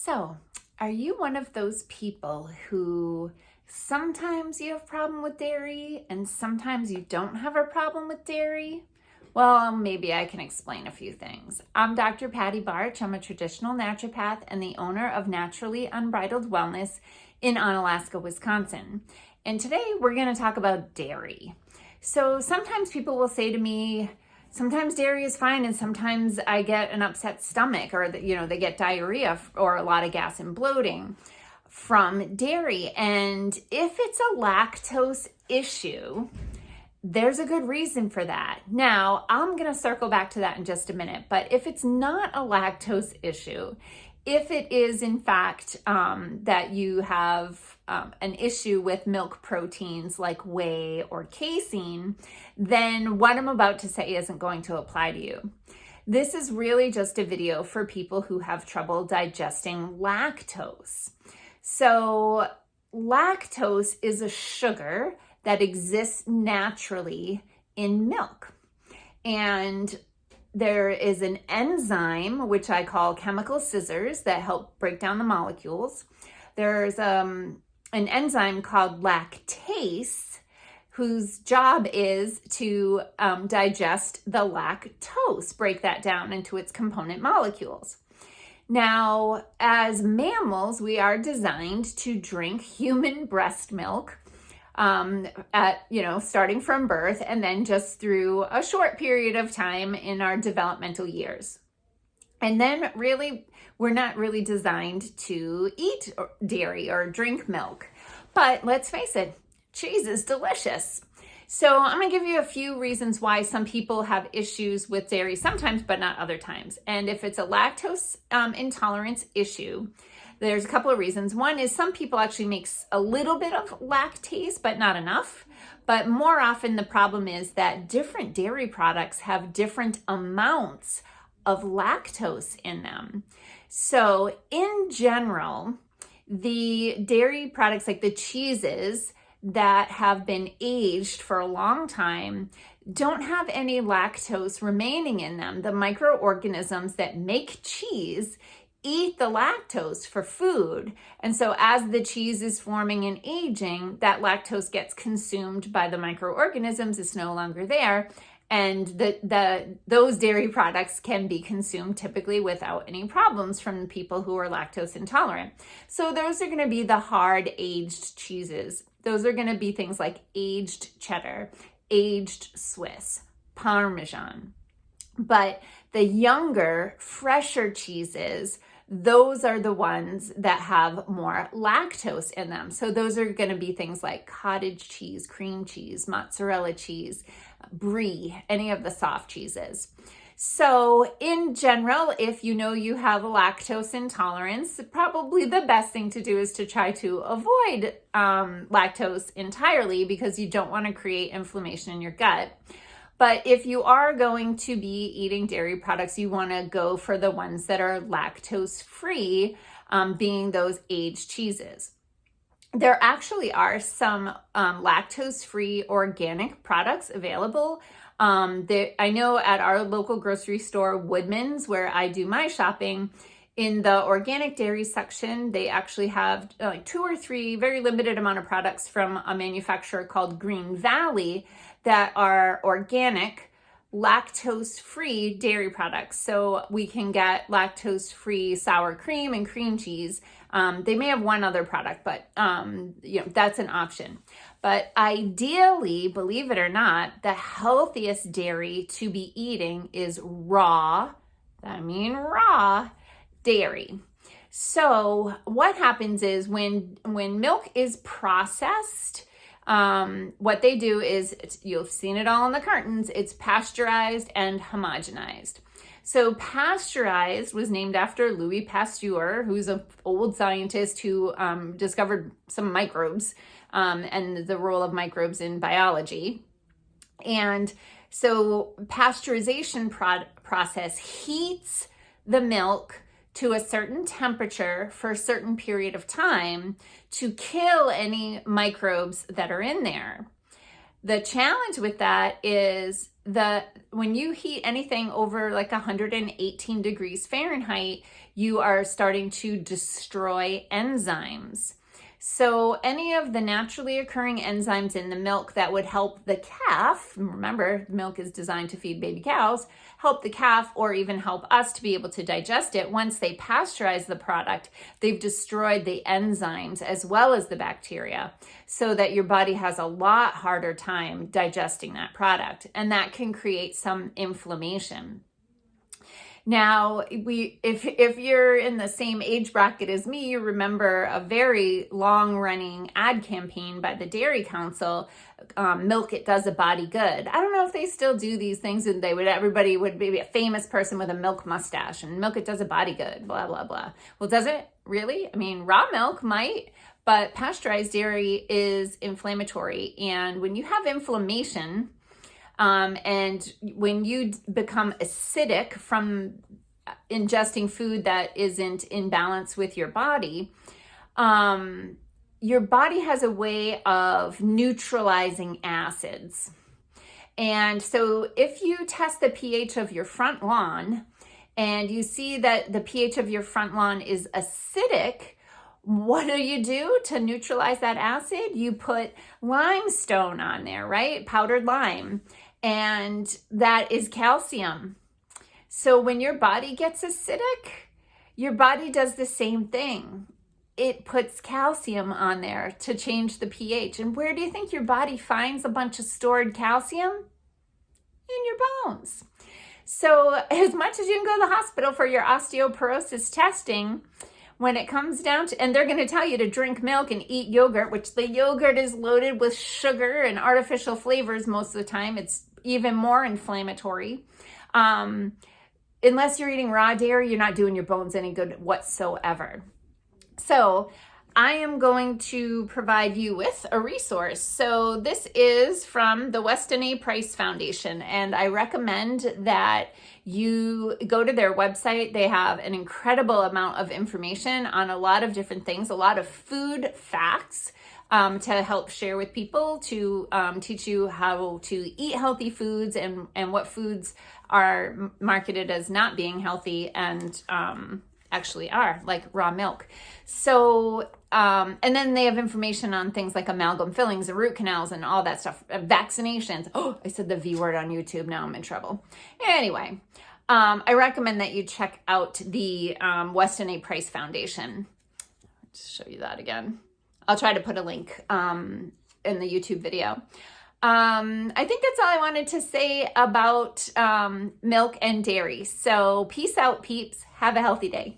So, are you one of those people who sometimes you have a problem with dairy and sometimes you don't have a problem with dairy? Well, maybe I can explain a few things. I'm Dr. Patty Barch. I'm a traditional naturopath and the owner of Naturally Unbridled Wellness in Onalaska, Wisconsin. And today we're going to talk about dairy. So sometimes people will say to me, sometimes dairy is fine and sometimes I get an upset stomach, or they get diarrhea or a lot of gas and bloating from dairy. And if it's a lactose issue, there's a good reason for that. Now, I'm going to circle back to that in just a minute, but if it's not a lactose issue, if it is in fact that you have an issue with milk proteins like whey or casein, then what I'm about to say isn't going to apply to you. This is really just a video for people who have trouble digesting lactose. So lactose is a sugar that exists naturally in milk. And there is an enzyme, which I call chemical scissors, that help break down the molecules. There's an enzyme called lactase, whose job is to digest the lactose, break that down into its component molecules. Now, as mammals, we are designed to drink human breast milk starting from birth and then just through a short period of time in our developmental years. And then really, we're not really designed to eat dairy or drink milk. But let's face it, cheese is delicious. So I'm going to give you a few reasons why some people have issues with dairy sometimes, but not other times. And if it's a lactose intolerance issue, there's a couple of reasons. One is some people actually make a little bit of lactase, but not enough. But more often the problem is that different dairy products have different amounts of lactose in them. So in general, the dairy products like the cheeses that have been aged for a long time don't have any lactose remaining in them. The microorganisms that make cheese eat the lactose for food. And so as the cheese is forming and aging, that lactose gets consumed by the microorganisms. It's no longer there. And those dairy products can be consumed typically without any problems from people who are lactose intolerant. So those are going to be the hard aged cheeses. Those are going to be things like aged cheddar, aged Swiss, Parmesan. But the younger, fresher cheeses, those are the ones that have more lactose in them. So those are going to be things like cottage cheese, cream cheese, mozzarella cheese, brie, any of the soft cheeses. So in general, if you know you have a lactose intolerance, probably the best thing to do is to try to avoid lactose entirely, because you don't want to create inflammation in your gut. But if you are going to be eating dairy products, you want to go for the ones that are lactose-free, being those aged cheeses. There actually are some lactose-free organic products available. I know at our local grocery store, Woodman's, where I do my shopping, in the organic dairy section, they actually have like 2 or 3 very limited amount of products from a manufacturer called Green Valley that are organic, lactose-free dairy products. So we can get lactose-free sour cream and cream cheese. They may have one other product, but that's an option. But ideally, believe it or not, the healthiest dairy to be eating is raw dairy. So what happens is when milk is processed, what they do is, you've seen it all in the cartons, it's pasteurized and homogenized. So pasteurized was named after Louis Pasteur, who's an old scientist who discovered some microbes and the role of microbes in biology. And so pasteurization process heats the milk to a certain temperature for a certain period of time to kill any microbes that are in there. The challenge with that is when you heat anything over like 118 degrees Fahrenheit, you are starting to destroy enzymes. So any of the naturally occurring enzymes in the milk that would help the calf, remember milk is designed to feed baby cows, help the calf or even help us to be able to digest it, once they pasteurize the product, they've destroyed the enzymes as well as the bacteria, so that your body has a lot harder time digesting that product, and that can create some inflammation. Now, if you're in the same age bracket as me, you remember a very long-running ad campaign by the Dairy Council, Milk It Does a Body Good. I don't know if they still do these things, and everybody would be a famous person with a milk mustache, and Milk It Does a Body Good, blah, blah, blah. Well, does it really? I mean, raw milk might, but pasteurized dairy is inflammatory, and when you have inflammation, and when you become acidic from ingesting food that isn't in balance with your body has a way of neutralizing acids. And so if you test the pH of your front lawn and you see that the pH of your front lawn is acidic, what do you do to neutralize that acid? You put limestone on there, right? Powdered lime. And that is calcium. So when your body gets acidic, your body does the same thing. It puts calcium on there to change the pH. And where do you think your body finds a bunch of stored calcium? In your bones. So as much as you can go to the hospital for your osteoporosis testing, when it comes down to, and they're going to tell you to drink milk and eat yogurt, which the yogurt is loaded with sugar and artificial flavors most of the time. It's even more inflammatory. Unless you're eating raw dairy, you're not doing your bones any good whatsoever. So I am going to provide you with a resource. So this is from the Weston A. Price Foundation, and I recommend that you go to their website. They have an incredible amount of information on a lot of different things, a lot of food facts to help share with people, to teach you how to eat healthy foods and what foods are marketed as not being healthy and actually are, like raw milk. So, and then they have information on things like amalgam fillings and root canals and all that stuff, vaccinations. Oh, I said the V word on YouTube. Now I'm in trouble. Anyway, I recommend that you check out the Weston A. Price Foundation. Just show you that again. I'll try to put a link in the YouTube video. I think that's all I wanted to say about milk and dairy. So peace out, peeps. Have a healthy day.